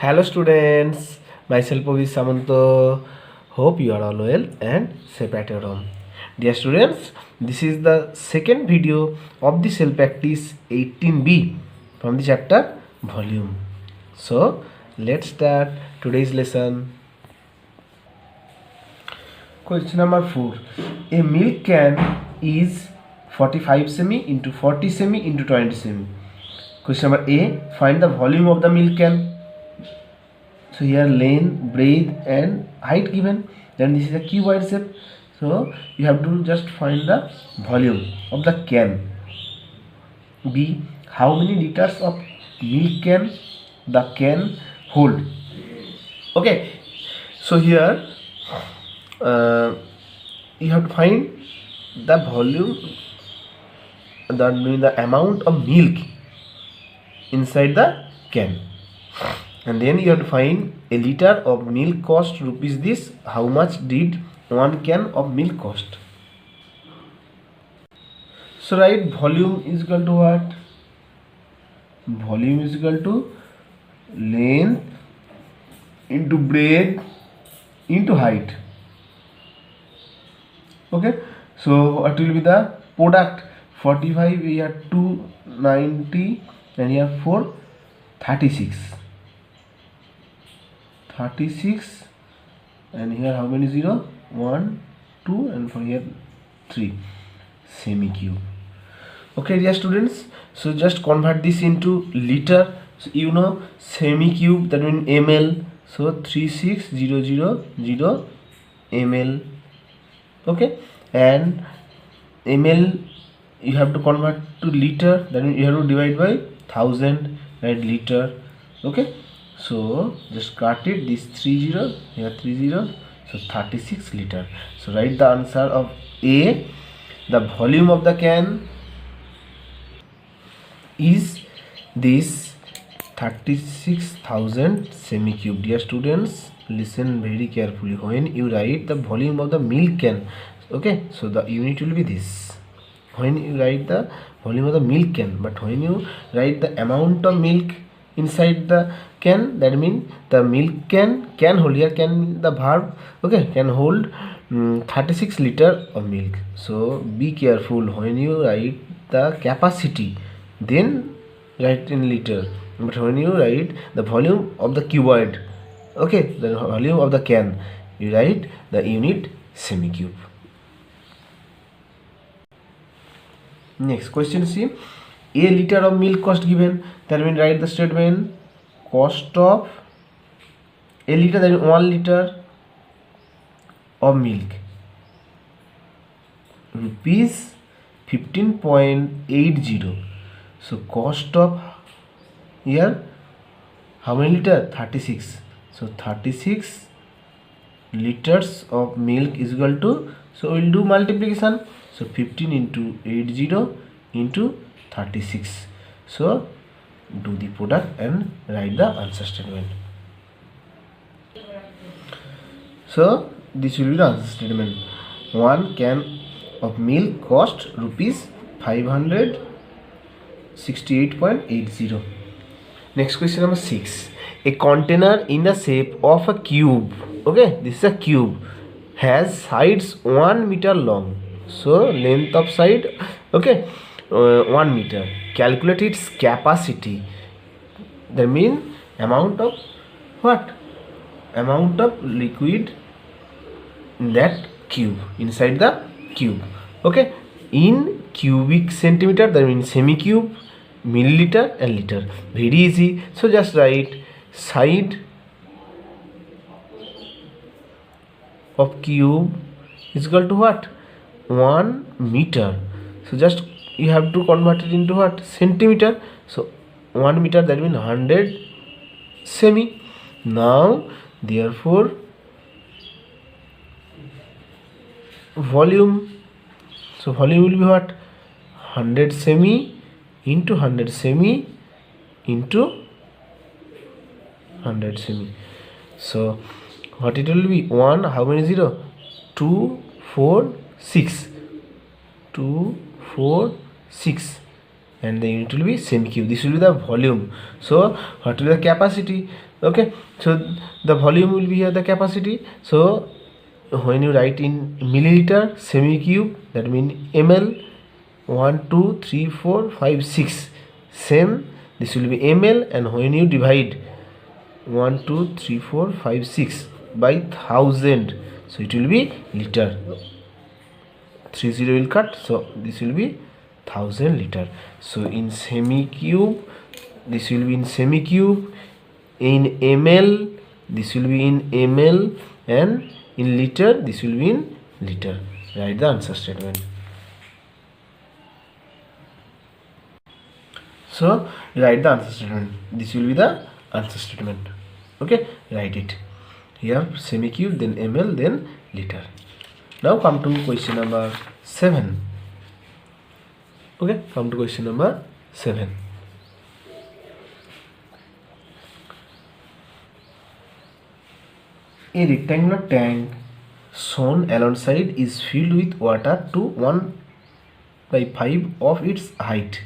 Hello students, myself is Samanto. Hope you are all well and safe at your home. Dear students, this is the second video of the cell practice 18B from the chapter volume. So let's start today's lesson. Question number 4. A milk can is 45 semi into 40 semi into 20 semi. Question number A. Find the volume of the milk can. So here length, breadth and height given. Then this is a cuboid shape. So you have to just find the volume of the can. B. How many liters of milk can the can hold? Okay. So here you have to find the volume, the amount of milk inside the can. And then you have to find a liter of milk cost rupees this. How much did 1 can of milk cost? So write volume is equal to what? Volume is equal to length into breadth into height. Okay. So what will be the product? 45 here 290 and here 436. 36 and here how many 0? 1, 2 and for here 3 semi cube. Okay dear students, so just convert this into liter. So you know semi cube, that means ml, so 36000 ml. Okay, and ml you have to convert to liter, that means you have to divide by 1000, right? Liter. Okay, so just cut it, this 30 here 30, so 36 liter. So write the answer of A. The volume of the can is this 36,000 semi cube. Dear students, listen very carefully. When you write the volume of the milk can, okay, so the unit will be this. When you write the volume of the milk can, but when you write the amount of milk inside the can, that means the milk can hold, here can the verb, okay, can hold 36 liter of milk. So be careful when you write the capacity, then write in liter, but when you write the volume of the cuboid, okay, the volume of the can, you write the unit semi cube. Next question, see, a liter of milk cost given, that means write the statement cost of a liter, that is 1 liter of milk rupees 15.80. So cost of here how many liter? 36. So 36 liters of milk is equal to, so we will do multiplication. So 15 into 80 into 36. So do the product and write the answer statement. So this will be the answer statement. 1 can of milk cost rupees 568.80. Next question number 6. A container in the shape of a cube, okay, this is a cube, has sides 1 meter long. So length of side, okay, 1 meter. Calculate its capacity. That means amount of what? Amount of liquid in that cube, inside the cube, okay, in cubic centimeter, that means semi cube, milliliter and liter. Very easy. So just write side of cube is equal to what? 1 meter. So just you have to convert it into what? Centimeter. So 1 meter, that means 100 semi. Now therefore volume, so volume will be what? 100 semi into 100 semi into 100 semi. So what it will be? 1, how many 0? 2, 4, 6. 2, 4, 6. and the unit will be semi-cube. This will be the volume. So what will be the capacity? Okay, so the volume will be here the capacity. So when you write in milliliter semi-cube, that means ml, 1 2 3 4 5 6, same this will be ml, and when you divide 1 2 3 4 5 6 by 1000, so it will be liter. 30 will cut, so this will be 1000 liter. So in semi-cube, this will be in semi-cube, in ml this will be in ml, and in liter this will be in liter. Write the answer statement. So write the answer statement. This will be the answer statement. Okay, write it here, semi-cube, then ml, then liter. Now come to question number 7. Okay, come to question number 7. A rectangular tank shown alongside is filled with water to 1/5 of its height.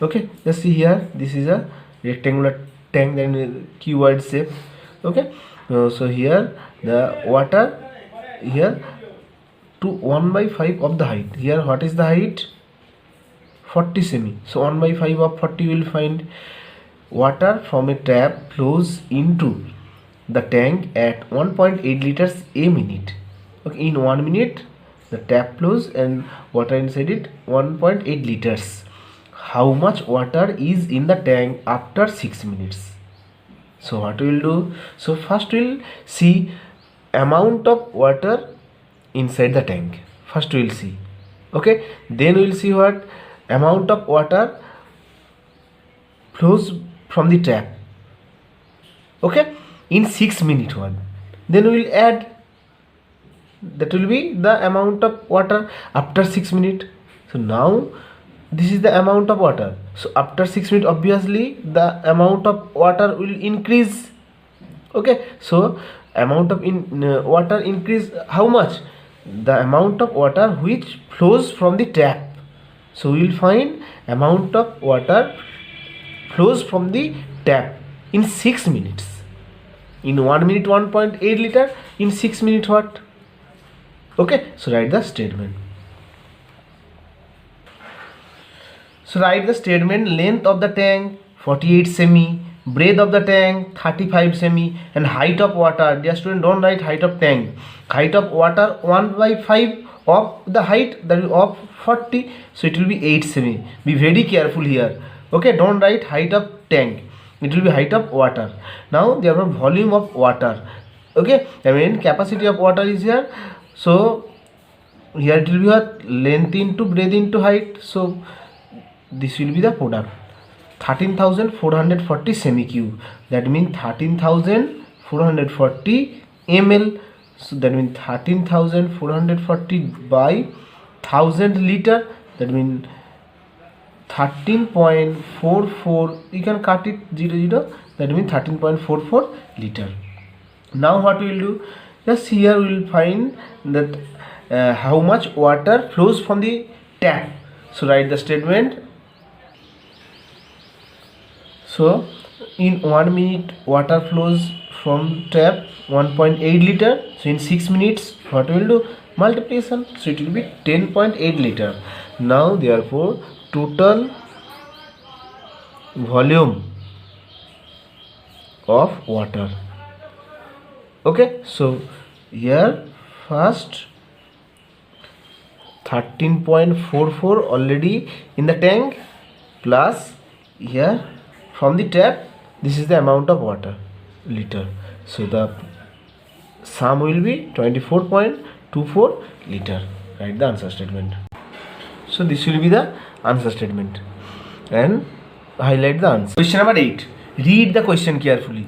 Okay, just see here, this is a rectangular tank, then cuboid shape. Okay, so here the water here to 1/5 of the height. Here what is the height? 40 semi. So 1/5 of 40 will find. Water from a tap flows into the tank at 1.8 liters a minute. Okay, in 1 minute the tap flows and water inside it 1.8 liters. How much water is in the tank after 6 minutes? So what we will do? So first we will see amount of water inside the tank. First we will see. Okay, then we will see what amount of water flows from the tap. Okay, in 6 minutes one. Then we will add, that will be the amount of water after 6 minutes. So now this is the amount of water. So after 6 minutes obviously the amount of water will increase. Okay, so amount of water increase how much? The amount of water which flows from the tap. So we will find amount of water flows from the tap in 6 minutes. In 1 minute 1.8 liter, in 6 minutes what? Okay, so write the statement. So write the statement: length of the tank 48 semi, breadth of the tank 35 semi, and height of water. Dear student, don't write height of tank. Height of water 1/5 of the height, that is of 40, so it will be 8 semi. Be very careful here. Okay, don't write height of tank, it will be height of water. Now therefore volume of water. Okay, I mean capacity of water is here. So here it will be what? Length into breadth into height. So this will be the product, 13,440 semi-cube. That means 13,440 ml. So that means 13,440 by 1000 liter. That means 13.44. You can cut it 0 0. That means 13.44 liter. Now what we will do? Just here we will find that how much water flows from the tap. So write the statement. So in 1 minute water flows from tap 1.8 liter. So in 6 minutes what we will do? Multiplication. So it will be 10.8 liter. Now therefore total volume of water. Okay, so here first 13.44 already in the tank, plus here from the tap, this is the amount of water, liter. So the sum will be 24.24 liter. Write the answer statement. So this will be the answer statement and highlight the answer. Question number 8. Read the question carefully.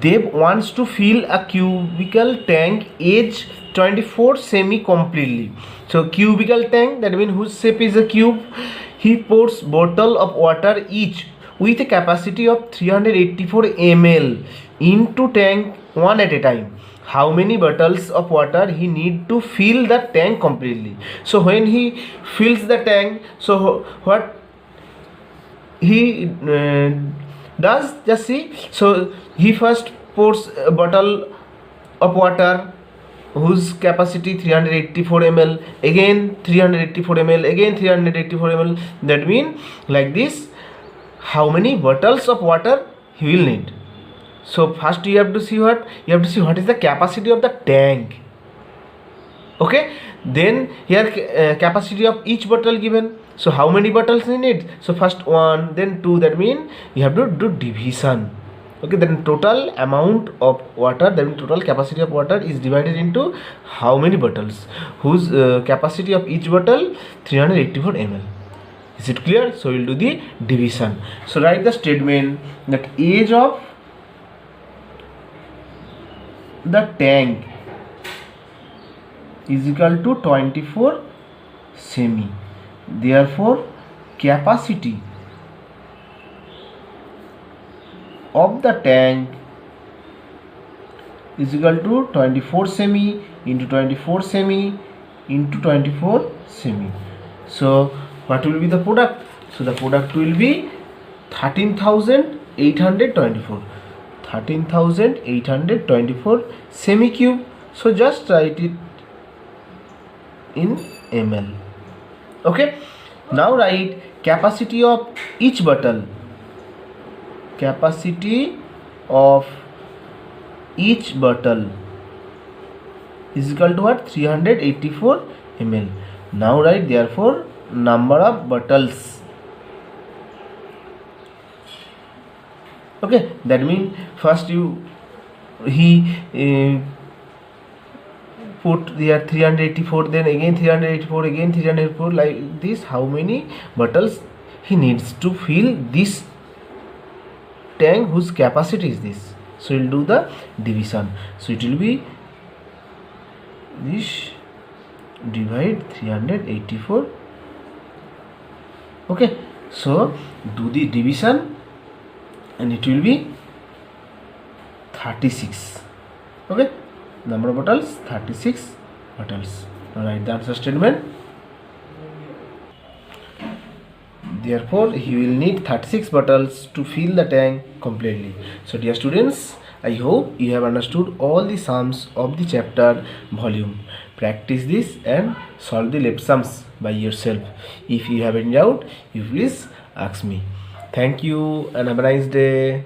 Dev wants to fill a cubical tank age 24 semi completely. So cubical tank, that means whose shape is a cube. He pours bottle of water each with a capacity of 384 ml into tank one at a time. How many bottles of water he need to fill the tank completely? So when he fills the tank, so what he does, just see. So he first pours a bottle of water whose capacity 384 ml, again 384 ml, again 384 ml. That means like this, how many bottles of water he will need. So first you have to see what is the capacity of the tank. Okay, then here capacity of each bottle given. So how many bottles you need? So first 1, then 2. That means you have to do division. Okay, then total amount of water, then total capacity of water is divided into how many bottles, whose capacity of each bottle 384 ml. Is it clear? So we'll do the division. So write the statement that age of the tank is equal to 24 semi. Therefore capacity of the tank is equal to 24 semi into 24 semi into 24 semi. So what will be the product? So the product will be 13,824. 13,824 semi cube. So just write it in ml. Okay, now write capacity of each bottle. Capacity of each bottle is equal to what? 384 ml. Now write therefore number of bottles. Okay, that means first he put there 384, then again 384, again 384, like this. How many bottles he needs to fill this tank whose capacity is this? So we'll do the division. So it will be this divide 384. Okay, so do the division and it will be 36. Okay, number of bottles 36 bottles. Now write the answer statement. Therefore he will need 36 bottles to fill the tank completely. So dear students, I hope you have understood all the sums of the chapter volume. Practice this and solve the left sums by yourself. If you have any doubt, you please ask me. Thank you and have a nice day.